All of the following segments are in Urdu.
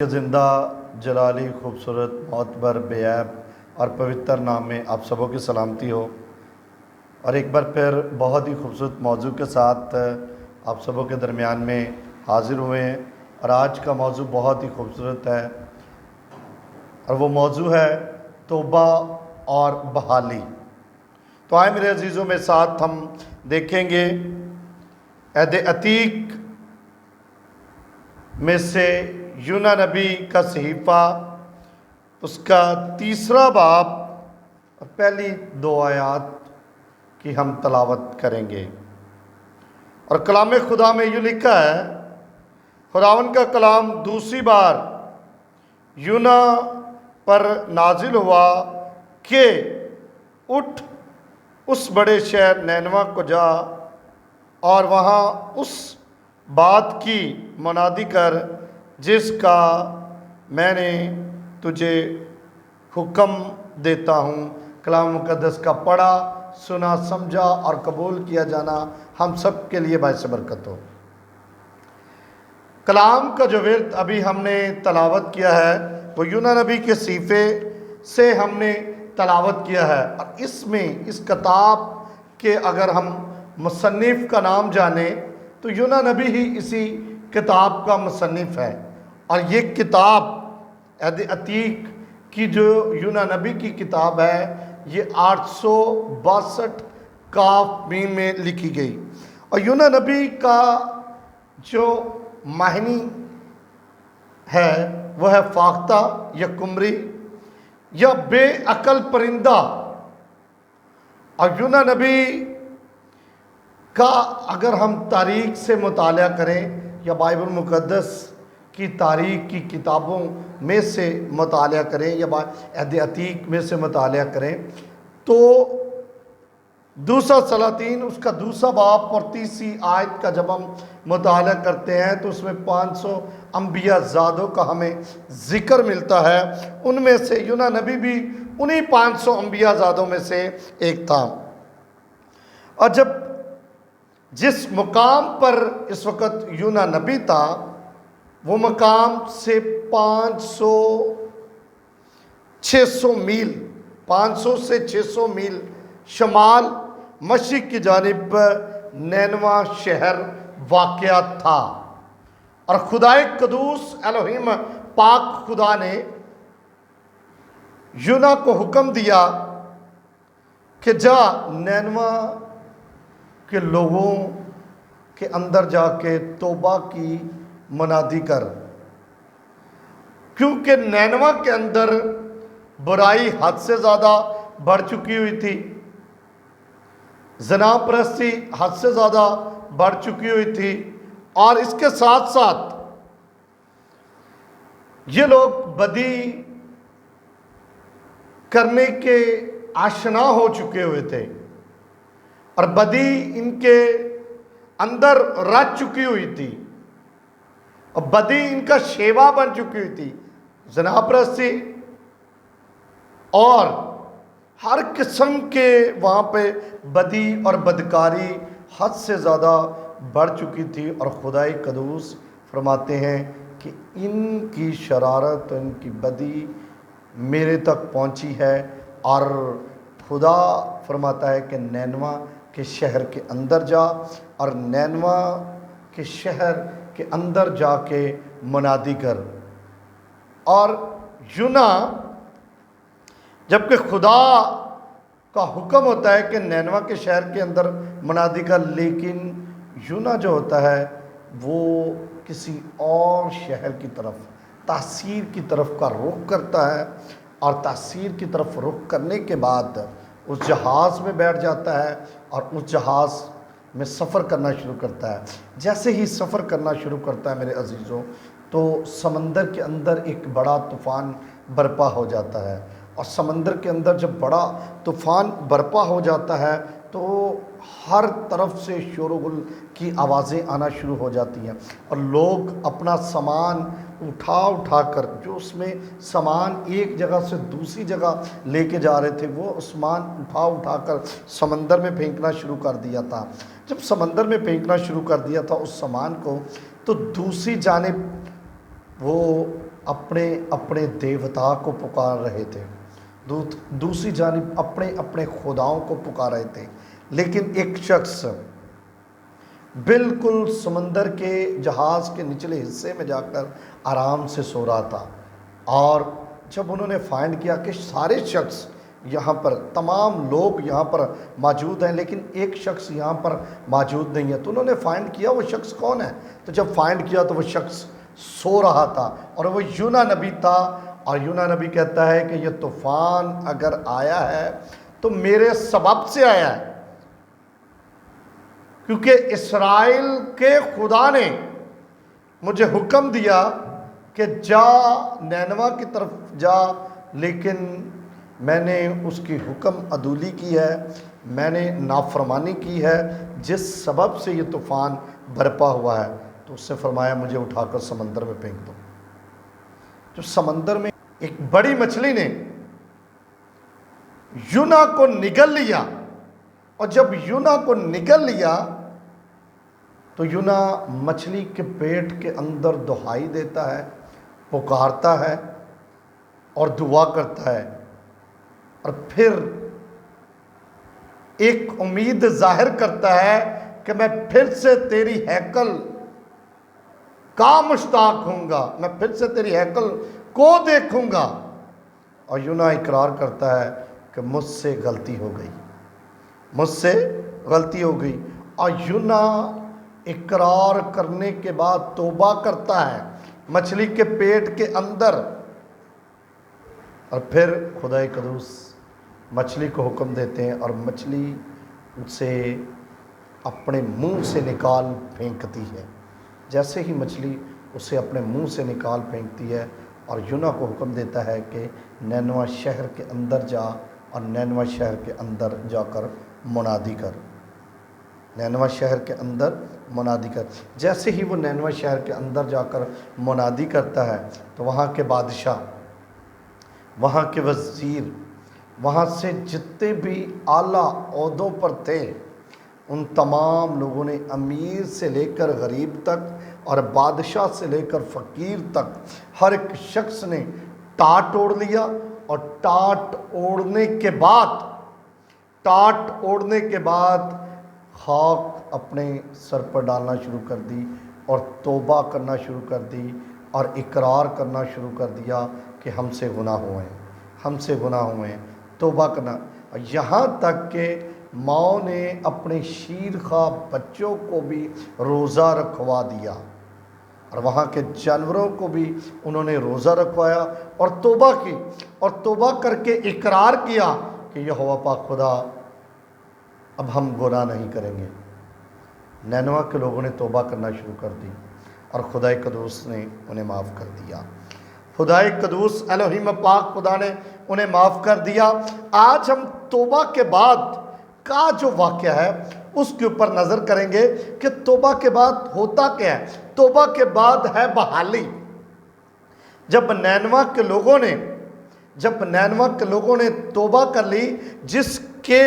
کہ زندہ جلالی خوبصورت معتبر بے عیب اور پوتر نام میں آپ سبوں کی سلامتی ہو، اور ایک بار پھر بہت ہی خوبصورت موضوع کے ساتھ آپ سبوں کے درمیان میں حاضر ہوئے ہیں۔ اور آج کا موضوع بہت ہی خوبصورت ہے، اور وہ موضوع ہے توبہ اور بحالی۔ تو آئے میرے عزیزوں، میں ساتھ ہم دیکھیں گے عہد عتیق میں سے یونا نبی کا صحیفہ، اس کا 3 باب اور پہلی 2 آیات کی ہم تلاوت کریں گے۔ اور کلام خدا میں یوں لکھا ہے، خداوند کا کلام دوسری بار یونا پر نازل ہوا کہ اٹھ اس بڑے شہر نینوا کو جا اور وہاں اس بات کی منادی کر جس کا میں نے تجھے حکم دیتا ہوں۔ کلام مقدس کا پڑھا، سنا، سمجھا اور قبول کیا جانا ہم سب کے لیے باعث برکت ہو۔ کلام کا جو ورد ابھی ہم نے تلاوت کیا ہے وہ یونا نبی کے صحیفے سے ہم نے تلاوت کیا ہے، اور اس میں اس کتاب کے اگر ہم مصنف کا نام جانیں تو یونا نبی ہی اسی کتاب کا مصنف ہے۔ اور یہ کتاب عہد عتیق کی جو یونا نبی کی کتاب ہے، یہ 862 کاف میم میں لکھی گئی۔ اور یونا نبی کا جو معنی ہے وہ ہے فاختہ یا کمری یا بے عقل پرندہ۔ اور یونا نبی کا اگر ہم تاریخ سے مطالعہ کریں یا بائبل مقدس کی تاریخ کی کتابوں میں سے مطالعہ کریں یا عہد عتیق میں سے مطالعہ کریں تو دوسرا سلاطین اس کا 2 باب اور 30 آیت کا جب ہم مطالعہ کرتے ہیں تو اس میں 500 انبیاء زادوں کا ہمیں ذکر ملتا ہے۔ ان میں سے یونا نبی بھی انہی 500 انبیاء زادوں میں سے ایک تھا۔ اور جس مقام پر اس وقت یونا نبی تھا، وہ مقام سے 600 میل 500 سے 600 میل شمال مشرق کی جانب نینوا شہر واقع تھا۔ اور خدائے قدوس الہیم پاک خدا نے یونا کو حکم دیا کہ جا نینوا کے لوگوں کے اندر جا کے توبہ کی منادی کر، کیونکہ نینوا کے اندر برائی حد سے زیادہ بڑھ چکی ہوئی تھی، زنا پرستی حد سے زیادہ بڑھ چکی ہوئی تھی، اور اس کے ساتھ ساتھ یہ لوگ بدی کرنے کے آشنا ہو چکے ہوئے تھے، اور بدی ان کے اندر رچ چکی ہوئی تھی، اور بدی ان کا شیوا بن چکی ہوئی تھی۔ زنا پرستی اور ہر قسم کے وہاں پہ بدی اور بدکاری حد سے زیادہ بڑھ چکی تھی۔ اور خدائے قدوس فرماتے ہیں کہ ان کی شرارت، ان کی بدی میرے تک پہنچی ہے، اور خدا فرماتا ہے کہ نینوا کے شہر کے اندر جا، اور نینوا کے شہر کے اندر جا کے منادی کر۔ اور یونا، جبکہ خدا کا حکم ہوتا ہے کہ نینوا کے شہر کے اندر منادی کر، لیکن یونا جو ہوتا ہے وہ کسی اور شہر کی طرف، تاثیر کی طرف کا رخ کرتا ہے، اور تاثیر کی طرف رخ کرنے کے بعد اس جہاز میں بیٹھ جاتا ہے اور اس جہاز میں سفر کرنا شروع کرتا ہے۔ جیسے ہی سفر کرنا شروع کرتا ہے میرے عزیزوں، تو سمندر کے اندر ایک بڑا طوفان برپا ہو جاتا ہے، اور سمندر کے اندر جب بڑا طوفان برپا ہو جاتا ہے تو ہر طرف سے شور و غل کی آوازیں آنا شروع ہو جاتی ہیں، اور لوگ اپنا سامان اٹھا کر، جو اس میں سامان ایک جگہ سے دوسری جگہ لے کے جا رہے تھے، وہ سامان اٹھا کر سمندر میں پھینکنا شروع کر دیا تھا۔ جب سمندر میں پھینکنا شروع کر دیا تھا اس سامان کو، تو دوسری جانب وہ اپنے اپنے دیوتا کو پکار رہے تھے، دوسری جانب اپنے اپنے خداؤں کو پکار رہے تھے، لیکن ایک شخص بالکل سمندر کے جہاز کے نچلے حصے میں جا کر آرام سے سو رہا تھا، اور جب انہوں نے فائنڈ کیا کہ سارے شخص یہاں پر، تمام لوگ یہاں پر موجود ہیں لیکن ایک شخص یہاں پر موجود نہیں ہے، تو انہوں نے فائنڈ کیا وہ شخص کون ہے، تو جب فائنڈ کیا تو وہ شخص سو رہا تھا اور وہ یونا نبی تھا، اور یونا نبی کہتا ہے کہ یہ طوفان اگر آیا ہے تو میرے سبب سے آیا ہے، کیونکہ اسرائیل کے خدا نے مجھے حکم دیا کہ جا نینوا کی طرف جا، لیکن میں نے اس کی حکم عدولی کی ہے، میں نے نافرمانی کی ہے، جس سبب سے یہ طوفان برپا ہوا ہے۔ تو اس نے فرمایا مجھے اٹھا کر سمندر میں پھینک دو۔ جو سمندر میں ایک بڑی مچھلی نے یونا کو نگل لیا، اور جب یونا کو نگل لیا تو یونا مچھلی کے پیٹ کے اندر دہائی دیتا ہے، پکارتا ہے اور دعا کرتا ہے، اور پھر ایک امید ظاہر کرتا ہے کہ میں پھر سے تیری ہیکل کا مشتاق ہوں گا، میں پھر سے تیری ہیکل کو دیکھوں گا، اور یونا اقرار کرتا ہے کہ مجھ سے غلطی ہو گئی، مجھ سے غلطی ہو گئی، اور یونا اقرار کرنے کے بعد توبہ کرتا ہے مچھلی کے پیٹ کے اندر، اور پھر خدا قدوس مچھلی کو حکم دیتے ہیں اور مچھلی اسے اپنے منہ سے نکال پھینکتی ہے۔ جیسے ہی مچھلی اسے اپنے منہ سے نکال پھینکتی ہے اور یونا کو حکم دیتا ہے کہ نینوا شہر کے اندر جا، اور نینوا شہر کے اندر جا کر منادی کر، نینوا شہر کے اندر منادی کر۔ جیسے ہی وہ نینوا شہر کے اندر جا کر منادی کرتا ہے تو وہاں کے بادشاہ، وہاں کے وزیر، وہاں سے جتنے بھی اعلیٰ عہدوں پر تھے، ان تمام لوگوں نے، امیر سے لے کر غریب تک اور بادشاہ سے لے کر فقیر تک، ہر ایک شخص نے ٹاٹ اوڑھ لیا، اور ٹاٹ اوڑھنے کے بعد خاک اپنے سر پر ڈالنا شروع کر دی، اور توبہ کرنا شروع کر دی، اور اقرار کرنا شروع کر دیا کہ ہم سے گناہ ہوئے ہیں، ہم سے گناہ ہوئے ہیں، توبہ کرنا۔ یہاں تک کہ ماؤں نے اپنے شیرخواہ بچوں کو بھی روزہ رکھوا دیا، اور وہاں کے جانوروں کو بھی انہوں نے روزہ رکھوایا اور توبہ کی، اور توبہ کر کے اقرار کیا کہ یہوہ پاک خدا اب ہم گناہ نہیں کریں گے۔ نینوا کے لوگوں نے توبہ کرنا شروع کر دی، اور خدا قدوس نے انہیں معاف کر دیا، خدا قدوس الہیم پاک خدا نے انہیں معاف کر دیا۔ آج ہم توبہ کے بعد کا جو واقعہ ہے اس کے اوپر نظر کریں گے کہ توبہ کے بعد ہوتا کیا ہے۔ توبہ کے بعد ہے بحالی۔ جب نینوا کے لوگوں نے توبہ کر لی، جس کے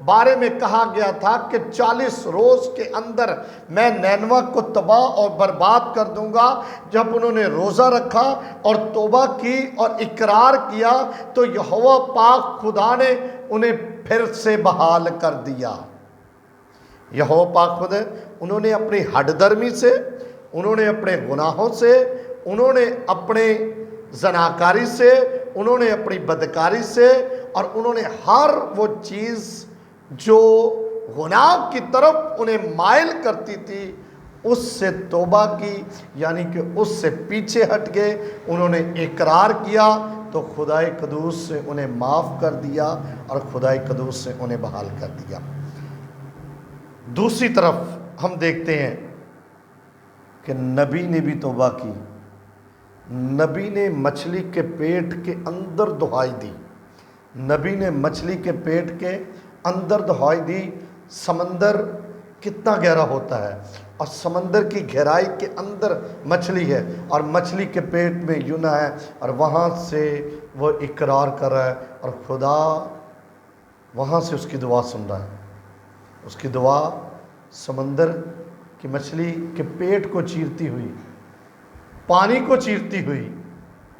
بارے میں کہا گیا تھا کہ 40 روز کے اندر میں نینوا کو تباہ اور برباد کر دوں گا، جب انہوں نے روزہ رکھا اور توبہ کی اور اقرار کیا تو یہوہ پاک خدا نے انہیں پھر سے بحال کر دیا۔ یہوہ پاک خدا، انہوں نے اپنی ہڈ درمی سے، انہوں نے اپنے گناہوں سے، انہوں نے اپنے زناکاری سے، انہوں نے اپنی بدکاری سے، اور انہوں نے ہر وہ چیز جو گناہ کی طرف انہیں مائل کرتی تھی اس سے توبہ کی، یعنی کہ اس سے پیچھے ہٹ گئے، انہوں نے اقرار کیا تو خدا قدوس نے انہیں معاف کر دیا اور خدا قدوس نے انہیں بحال کر دیا۔ دوسری طرف ہم دیکھتے ہیں کہ نبی نے بھی توبہ کی، نبی نے مچھلی کے پیٹ کے اندر دہائی دی، نبی نے مچھلی کے پیٹ کے اندر دہائی دی۔ سمندر کتنا گہرا ہوتا ہے، اور سمندر کی گہرائی کے اندر مچھلی ہے، اور مچھلی کے پیٹ میں یونا ہے، اور وہاں سے وہ اقرار کر رہا ہے، اور خدا وہاں سے اس کی دعا سن رہا ہے۔ اس کی دعا سمندر کی مچھلی کے پیٹ کو چیرتی ہوئی، پانی کو چیرتی ہوئی